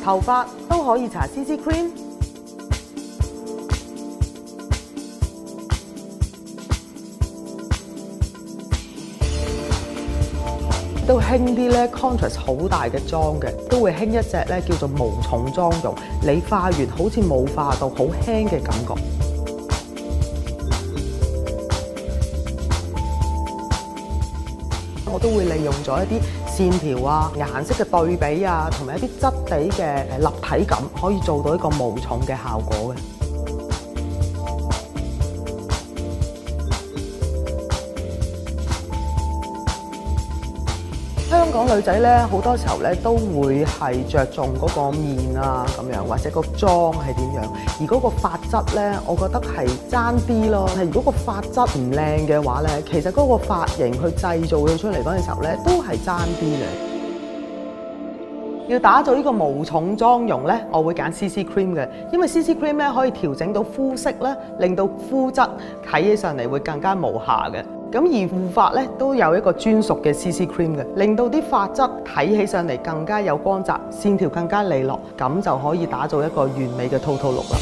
頭髮都可以搽 CC Cream。都興啲咧 contrast 好大嘅妝嘅，都會興一隻咧叫做無重妝容，你化完好似冇化到，好輕嘅感覺。我都會利用咗一啲線條啊、顏色嘅對比啊，同埋一啲質地嘅立體感，可以做到一個無重嘅效果嘅。香港女仔咧，好多時候咧都會係着重嗰個面啊咁樣，或者個妝係點樣，而嗰個髮質咧，我覺得係爭啲咯。係如果個髮質唔靚嘅話咧，其實嗰個髮型去製造咗出嚟嗰陣時候咧，都係爭啲嘅。要打造呢個無重妝容咧，我會揀 CC Cream 嘅，因為 CC Cream 咧可以調整到膚色咧，令到膚質睇起上嚟會更加無瑕嘅。咁而護髮咧都有一個專屬嘅 CC Cream 嘅，令到啲髮質睇起上嚟更加有光澤，線條更加利落，咁就可以打造一個完美嘅 Total Look啦。